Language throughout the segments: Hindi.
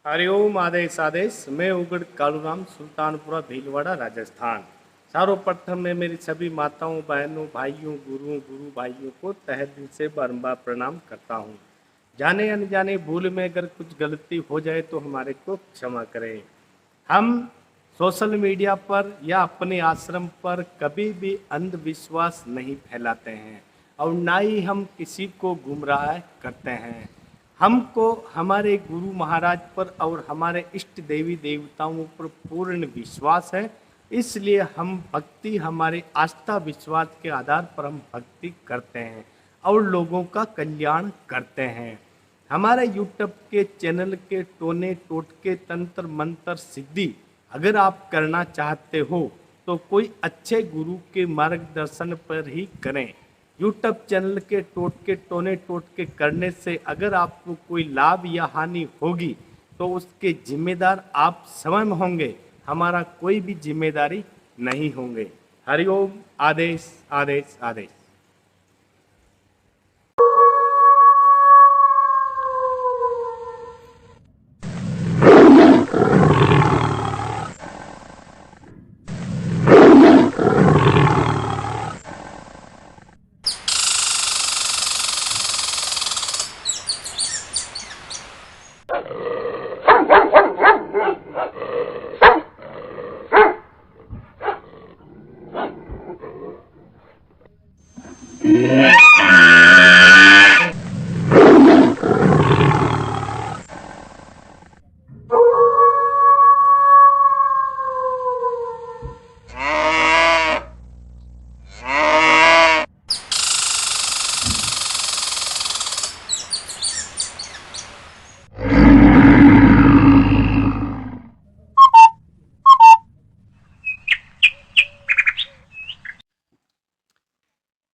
हरिओम आदेश आदेश। मैं उगड़ कालूराम, सुल्तानपुरा भीलवाड़ा, राजस्थान। सर्वप्रथम मैं मेरी सभी माताओं, बहनों, भाइयों, गुरु भाइयों को तहे दिल से बारंबार प्रणाम करता हूँ। जाने अनजाने भूल में अगर कुछ गलती हो जाए तो हमारे को क्षमा करें। हम सोशल मीडिया पर या अपने आश्रम पर कभी भी अंधविश्वास नहीं फैलाते हैं और ना ही हम किसी को गुमराह करते हैं। हमको हमारे गुरु महाराज पर और हमारे इष्ट देवी देवताओं पर पूर्ण विश्वास है। इसलिए हम भक्ति, हमारे आस्था विश्वास के आधार पर हम भक्ति करते हैं और लोगों का कल्याण करते हैं। हमारे यूट्यूब के चैनल के टोने टोटके तंत्र मंत्र सिद्धि अगर आप करना चाहते हो तो कोई अच्छे गुरु के मार्गदर्शन पर ही करें। यूट्यूब चैनल के टोटके टोने टोटके करने से अगर आपको कोई लाभ या हानि होगी तो उसके जिम्मेदार आप स्वयं होंगे, हमारा कोई भी जिम्मेदारी नहीं होंगे। हरिओम आदेश आदेश आदेश।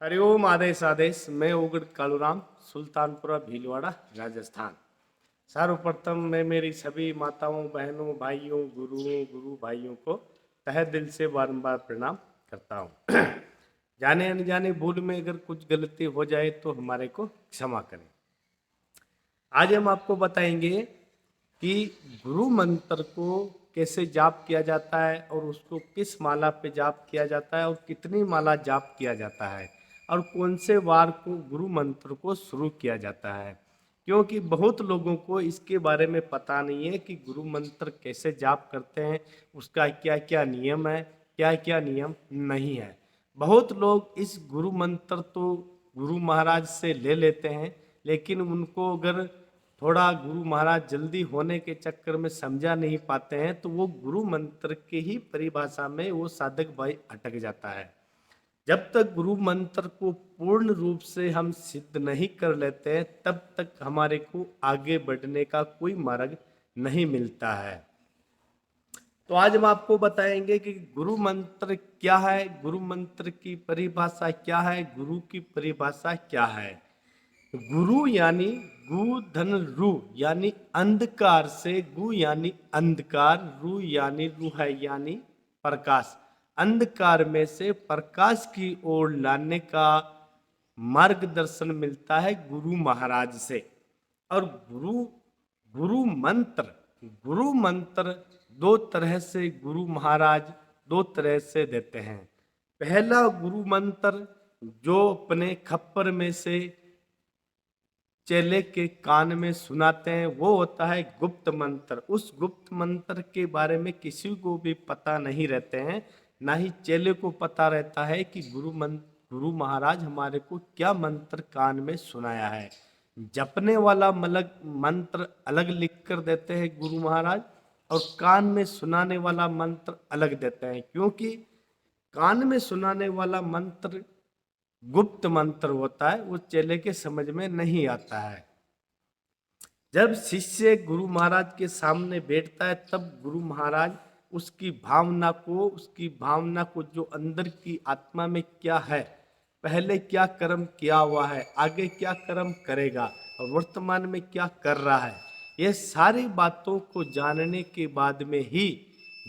हरिओम आदेश आदेश। मैं उगड़ कालूराम, सुल्तानपुरा भीलवाड़ा, राजस्थान। सर्वप्रथम मैं मेरी सभी माताओं, बहनों, भाइयों, गुरु भाइयों को तहे दिल से बारंबार प्रणाम करता हूँ। जाने अनजाने भूल में अगर कुछ गलती हो जाए तो हमारे को क्षमा करें। आज हम आपको बताएंगे कि गुरु मंत्र को कैसे जाप किया जाता है और उसको किस माला पे जाप किया जाता है और कितनी माला जाप किया जाता है और कौन से वार को गुरु मंत्र को शुरू किया जाता है। क्योंकि बहुत लोगों को इसके बारे में पता नहीं है कि गुरु मंत्र कैसे जाप करते हैं, उसका क्या क्या नियम है, क्या क्या नियम नहीं है। बहुत लोग इस गुरु मंत्र तो गुरु महाराज से ले लेते हैं, लेकिन उनको अगर थोड़ा गुरु महाराज जल्दी होने के चक्कर में समझा नहीं पाते हैं तो वो गुरु मंत्र की ही परिभाषा में वो साधक भाई अटक जाता है। जब तक गुरु मंत्र को पूर्ण रूप से हम सिद्ध नहीं कर लेते हैं तब तक हमारे को आगे बढ़ने का कोई मार्ग नहीं मिलता है। तो आज हम आपको बताएंगे कि गुरु मंत्र क्या है, गुरु मंत्र की परिभाषा क्या है, गुरु की परिभाषा क्या है। गुरु यानी गु धन रू यानी अंधकार से, गु यानी अंधकार, रू यानी रू है यानी प्रकाश। अंधकार में से प्रकाश की ओर लाने का मार्गदर्शन मिलता है गुरु महाराज से। और गुरु गुरु मंत्र गुरु मंत्र दो तरह से गुरु महाराज दो तरह से देते हैं। पहला गुरु मंत्र जो अपने खप्पर में से चेले के कान में सुनाते हैं वो होता है गुप्त मंत्र। उस गुप्त मंत्र के बारे में किसी को भी पता नहीं रहते हैं, ना ही चेले को पता रहता है कि गुरु महाराज हमारे को क्या मंत्र कान में सुनाया है। जपने वाला मंत्र अलग लिख कर देते हैं गुरु महाराज और कान में सुनाने वाला मंत्र अलग देते हैं, क्योंकि कान में सुनाने वाला मंत्र गुप्त मंत्र होता है, वो चेले के समझ में नहीं आता है। जब शिष्य गुरु महाराज के सामने बैठता है तब गुरु महाराज उसकी भावना को जो अंदर की आत्मा में क्या है, पहले क्या कर्म किया हुआ है, आगे क्या कर्म करेगा और वर्तमान में क्या कर रहा है, ये सारी बातों को जानने के बाद में ही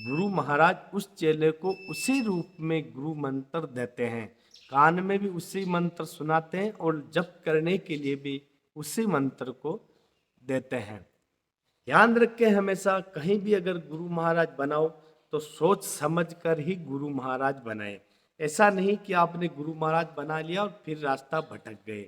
गुरु महाराज उस चेले को उसी रूप में गुरु मंत्र देते हैं। कान में भी उसी मंत्र सुनाते हैं और जप करने के लिए भी उसी मंत्र को देते हैं। ध्यान रखें हमेशा कहीं भी अगर गुरु महाराज बनाओ तो सोच समझ कर ही गुरु महाराज बनाए। ऐसा नहीं कि आपने गुरु महाराज बना लिया और फिर रास्ता भटक गए।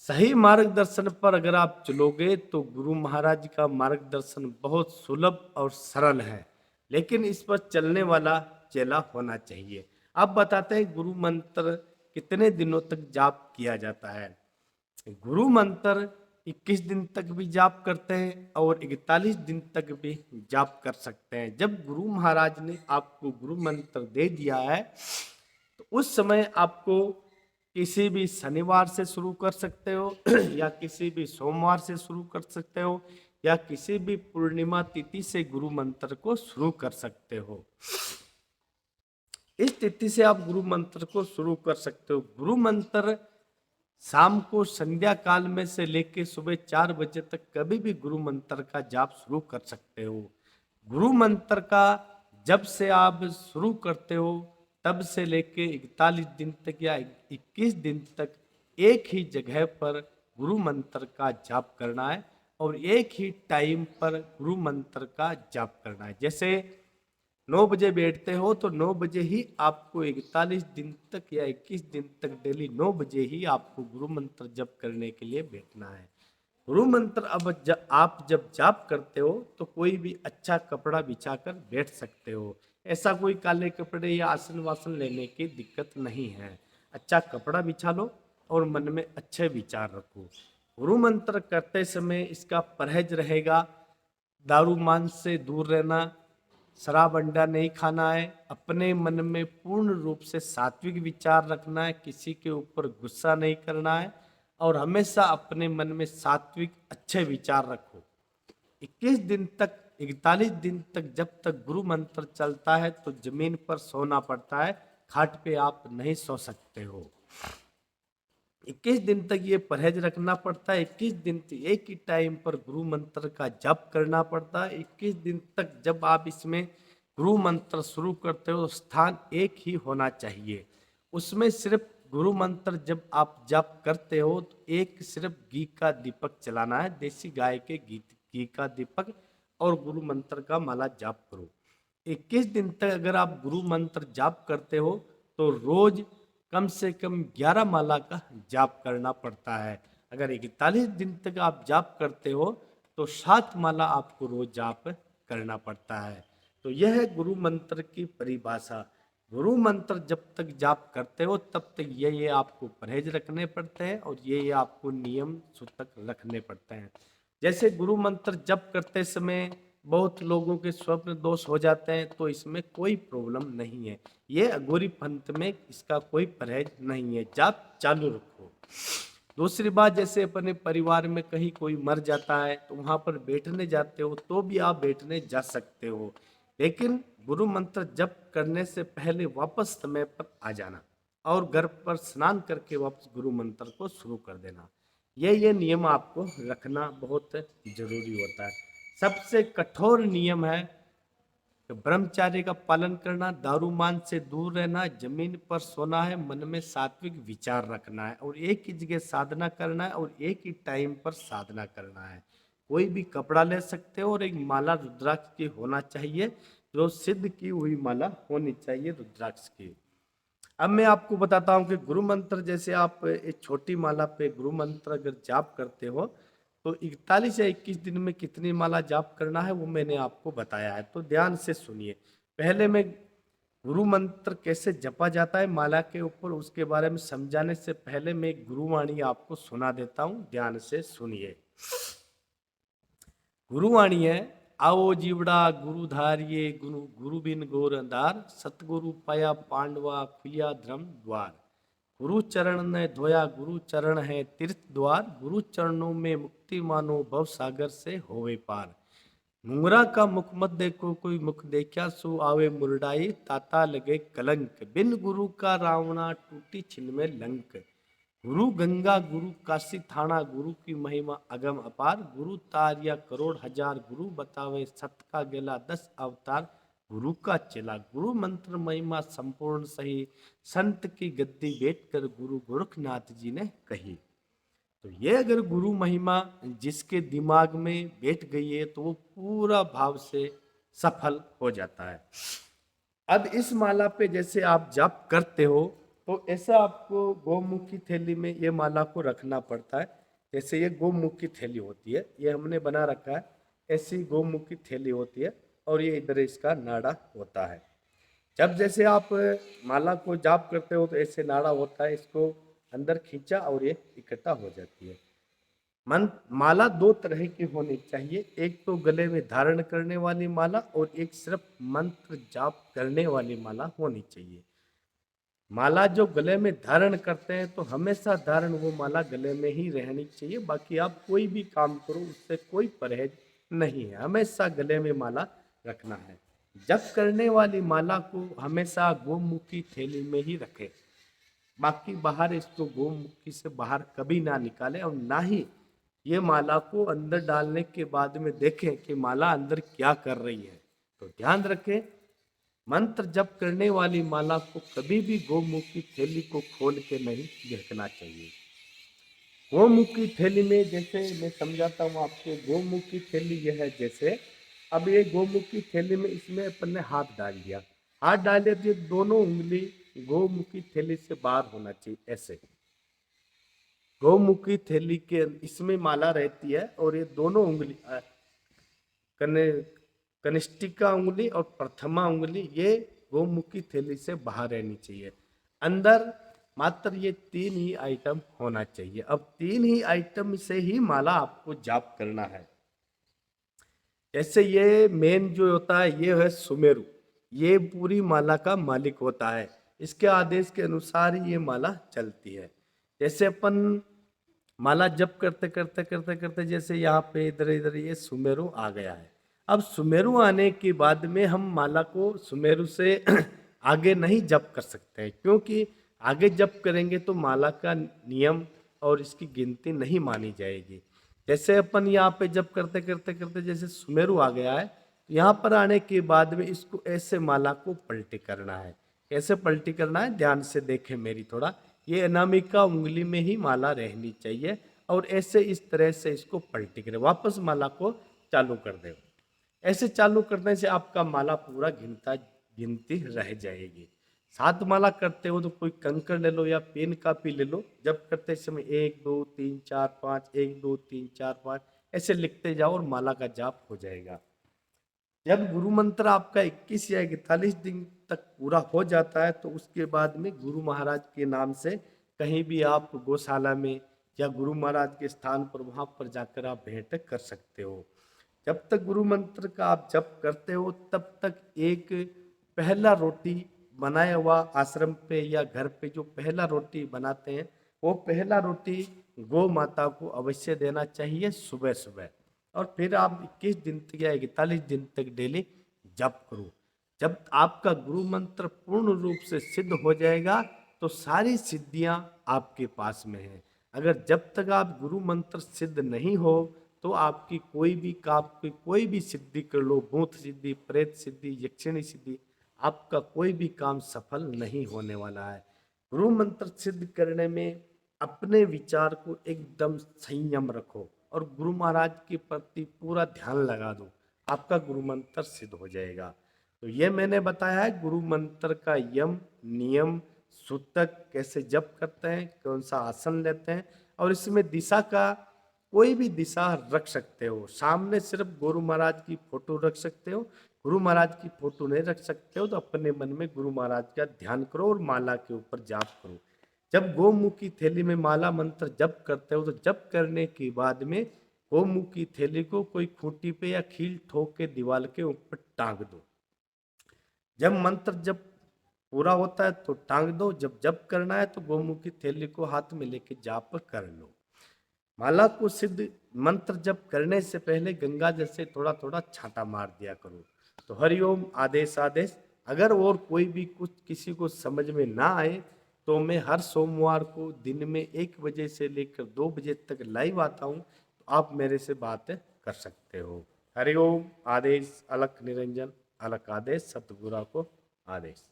सही मार्गदर्शन पर अगर आप चलोगे तो गुरु महाराज का मार्गदर्शन बहुत सुलभ और सरल है, लेकिन इस पर चलने वाला चेला होना चाहिए। अब बताते हैं गुरु मंत्र कितने दिनों तक जाप किया जाता है। गुरु मंत्र 21 दिन तक भी जाप करते हैं और 41 दिन तक भी जाप कर सकते हैं। जब गुरु महाराज ने आपको गुरु मंत्र दे दिया है तो उस समय आपको किसी भी शनिवार से शुरू कर सकते हो या किसी भी सोमवार से शुरू कर सकते हो या किसी भी पूर्णिमा तिथि से गुरु मंत्र को शुरू कर सकते हो। इस तिथि से आप गुरु मंत्र को शुरू कर सकते हो। गुरु मंत्र शाम को संध्या काल में से लेके सुबह 4 बजे तक कभी भी गुरु मंत्र का जाप शुरू कर सकते हो। गुरु मंत्र का जब से आप शुरू करते हो तब से लेके 41 दिन तक या 21 दिन तक एक ही जगह पर गुरु मंत्र का जाप करना है और एक ही टाइम पर गुरु मंत्र का जाप करना है। जैसे 9 बजे बैठते हो तो 9 बजे ही आपको 41 दिन तक या 21 दिन तक डेली 9 बजे ही आपको गुरु मंत्र जप करने के लिए बैठना है। गुरु मंत्र अब आप जब जाप करते हो तो कोई भी अच्छा कपड़ा बिछाकर बैठ सकते हो। ऐसा कोई काले कपड़े या आसन वासन लेने की दिक्कत नहीं है। अच्छा कपड़ा बिछा लो और मन में अच्छे विचार रखो। गुरु मंत्र करते समय इसका परहेज रहेगा, दारू मांस से दूर रहना, शराब अंडा नहीं खाना है, अपने मन में पूर्ण रूप से सात्विक विचार रखना है, किसी के ऊपर गुस्सा नहीं करना है और हमेशा अपने मन में सात्विक अच्छे विचार रखो। 21 दिन तक 41 दिन तक जब तक गुरु मंत्र चलता है तो जमीन पर सोना पड़ता है, खाट पे आप नहीं सो सकते हो। 21 दिन तक ये परहेज रखना पड़ता है। 21 दिन तक एक ही टाइम पर गुरु मंत्र का जप करना पड़ता है। 21 दिन तक जब आप इसमें गुरु मंत्र शुरू करते हो स्थान एक ही होना चाहिए। उसमें सिर्फ गुरु मंत्र जब आप जप करते हो तो एक सिर्फ घी का दीपक जलाना है, देसी गाय के घी का दीपक, और गुरु मंत्र का माला जाप करो। 21 दिन तक अगर आप गुरु मंत्र जाप करते हो तो रोज कम से कम 11 माला का जाप करना पड़ता है। अगर 41 दिन तक आप जाप करते हो तो 7 माला आपको रोज जाप करना पड़ता है। तो यह है गुरु मंत्र की परिभाषा। गुरु मंत्र जब तक जाप करते हो तब तक ये आपको परहेज रखने पड़ते हैं और ये आपको नियम सूतक रखने पड़ते हैं। जैसे गुरु मंत्र जप करते समय बहुत लोगों के स्वप्न दोष हो जाते हैं तो इसमें कोई प्रॉब्लम नहीं है। ये अघोरी पंथ में इसका कोई परहेज नहीं है, जाप चालू रखो। दूसरी बात, जैसे अपने परिवार में कहीं कोई मर जाता है तो वहां पर बैठने जाते हो तो भी आप बैठने जा सकते हो, लेकिन गुरु मंत्र जप करने से पहले वापस समय पर आ जाना और घर पर स्नान करके वापस गुरु मंत्र को शुरू कर देना। ये नियम आपको रखना बहुत जरूरी होता है। सबसे कठोर नियम है कि ब्रह्मचार्य का पालन करना, दारू मान से दूर रहना, जमीन पर सोना है, मन में सात्विक विचार रखना है और एक ही जगह साधना करना है और एक ही टाइम पर साधना करना है। कोई भी कपड़ा ले सकते हो और एक माला रुद्राक्ष की होना चाहिए, जो सिद्ध की हुई माला होनी चाहिए रुद्राक्ष की। अब मैं आपको बताता हूँ कि गुरु मंत्र जैसे आप एक छोटी माला पे गुरु मंत्र अगर जाप करते हो तो 41 या 21 दिन में कितनी माला जाप करना है वो मैंने आपको बताया है, तो ध्यान से सुनिए। पहले मैं गुरु मंत्र कैसे जपा जाता है माला के ऊपर उसके बारे में समझाने से पहले मैं गुरुवाणी आपको सुना देता हूँ, ध्यान से सुनिए। गुरुवाणी है, आओ जीवड़ा गुरु धारिये गुरु गुरु बिन गोर अंधार, सतगुरु पाया पांडवा खुलिया धर्म द्वार। गुरु चरण ने धोया गुरु चरण है तीर्थ द्वार, गुरु चरणों में मुक्ति मानो भव सागर से होवे पार। मुंगरा का मुख मत देखो कोई मुख देखा सो आवे मुरडाई, ताता लगे कलंक बिन गुरु का रावणा टूटी छिन में लंक। गुरु गंगा गुरु काशी थाना, गुरु की महिमा अगम अपार, गुरु तारिया करोड़ हजार, गुरु बतावे सत का गेला 10 अवतार। गुरु का चेला गुरु मंत्र महिमा संपूर्ण सही, संत की गद्दी बैठकर गुरु गोरखनाथ जी ने कही। तो ये अगर गुरु महिमा जिसके दिमाग में बैठ गई है तो वो पूरा भाव से सफल हो जाता है। अब इस माला पे जैसे आप जाप करते हो तो ऐसा आपको गोमुख की थैली में ये माला को रखना पड़ता है। जैसे ये गोमुख की थैली होती है, ये हमने बना रखा है, ऐसी गोमुख की थैली होती है और ये इधर इसका नाड़ा होता है। जब जैसे आप माला को जाप करते हो तो ऐसे नाड़ा होता है, इसको अंदर खींचा और ये इकट्ठा हो जाती है। माला दो तरह की होनी चाहिए, एक तो गले में धारण करने वाली माला और एक सिर्फ मंत्र जाप करने वाली माला होनी चाहिए। माला जो गले में धारण करते हैं तो हमेशा धारण वो माला गले में ही रहनी चाहिए, बाकी आप कोई भी काम करो उससे कोई परहेज नहीं है, हमेशा गले में माला रखना है। जप करने वाली माला को हमेशा गोमुखी थैली में ही रखें, बाकी बाहर इसको गोमुखी से बाहर कभी ना निकालें और ना ही ये माला को अंदर डालने के बाद में देखें कि माला अंदर क्या कर रही है। तो ध्यान रखें, मंत्र जप करने वाली माला को कभी भी गोमुख की थैली को खोल के नहीं देखना चाहिए। गोमुख की थैली में जैसे मैं समझाता हूँ आपको, गोमुख की थैली यह है जैसे, अब ये गोमुख की थैली में इसमें अपन ने हाथ डाल दिया, हाथ डाले तो ये दोनों उंगली गोमुख की थैली से बाहर होना चाहिए। ऐसे गौमुखी थैली के इसमें माला रहती है और ये दोनों उंगली कने कनिष्ठिका उंगली और प्रथमा उंगली ये गौमुखी थैली से बाहर रहनी चाहिए। अंदर मात्र ये तीन ही आइटम होना चाहिए। अब तीन ही आइटम से ही माला आपको जाप करना है। जैसे ये मेन जो होता है ये है सुमेरु, ये पूरी माला का मालिक होता है, इसके आदेश के अनुसार ही ये माला चलती है। जैसे अपन माला जप करते करते करते करते जैसे यहाँ पे इधर इधर ये सुमेरु आ गया है। अब सुमेरु आने के बाद में हम माला को सुमेरु से आगे नहीं जप कर सकते हैं, क्योंकि आगे जप करेंगे तो माला का नियम और इसकी गिनती नहीं मानी जाएगी। जैसे अपन यहाँ पे जप करते करते करते जैसे सुमेरु आ गया है, तो यहाँ पर आने के बाद में इसको ऐसे माला को पलटी करना है। कैसे पलटी करना है ध्यान से देखें मेरी थोड़ा, ये अनामिका उंगली में ही माला रहनी चाहिए और ऐसे इस तरह से इसको पलटी करें, वापस माला को चालू कर दें। ऐसे चालू करने से आपका माला पूरा गिनती रह जाएगी। सात माला करते हो तो कोई कंकड़ ले लो या पेन कापी ले लो, जब करते समय 1 2 3 4 5 1 2 3 4 5 ऐसे लिखते जाओ और माला का जाप हो जाएगा। जब गुरु मंत्र आपका 21 या 41 दिन तक पूरा हो जाता है तो उसके बाद में गुरु महाराज के नाम से कहीं भी आप गौशाला में या गुरु महाराज के स्थान पर वहां पर जाकर आप भेंट कर सकते हो। जब तक गुरु मंत्र का आप जप करते हो तब तक एक पहला रोटी बनाया हुआ आश्रम पे या घर पे जो पहला रोटी बनाते हैं वो पहला रोटी गौ माता को अवश्य देना चाहिए सुबह सुबह। और फिर आप 21 दिन तक या 41 दिन तक डेली जप करो। जब आपका गुरु मंत्र पूर्ण रूप से सिद्ध हो जाएगा तो सारी सिद्धियां आपके पास में है। अगर जब तक आप गुरु मंत्र सिद्ध नहीं हो तो आपकी कोई भी काम की कोई भी सिद्धि कर लो, भूत सिद्धि, प्रेत सिद्धि, यक्षिणी सिद्धि, आपका कोई भी काम सफल नहीं होने वाला है। गुरु मंत्र सिद्ध करने में अपने विचार को एकदम संयम रखो और गुरु महाराज के प्रति पूरा ध्यान लगा दो, आपका गुरु मंत्र सिद्ध हो जाएगा। तो ये मैंने बताया है गुरु मंत्र का यम नियम सूतक कैसे जप करते हैं, कौन सा आसन लेते हैं, और इसमें दिशा का कोई भी दिशा रख सकते हो। सामने सिर्फ गुरु महाराज की फोटो रख सकते हो, गुरु महाराज की फोटो नहीं रख सकते हो तो अपने मन में गुरु महाराज का ध्यान करो और माला के ऊपर जाप करो। जब गोमुख की थैली में माला मंत्र जप करते हो तो जप करने के बाद में गोमुख की थैली को कोई खूंटी पे या खील ठोक के दीवार के ऊपर टांग दो। जब मंत्र जब पूरा होता है तो टांग दो, जब जप करना है तो गोमुख की थैली को हाथ में लेके जाप कर लो। माला को सिद्ध मंत्र जप करने से पहले गंगा जल से थोड़ा थोड़ा छांटा मार दिया करो। तो हरिओम आदेश आदेश। अगर और कोई भी कुछ किसी को समझ में ना आए तो मैं हर सोमवार को दिन में 1 बजे से लेकर 2 बजे तक लाइव आता हूँ, तो आप मेरे से बात कर सकते हो। हरिओम आदेश। अलख निरंजन अलख आदेश। सतगुरु को आदेश।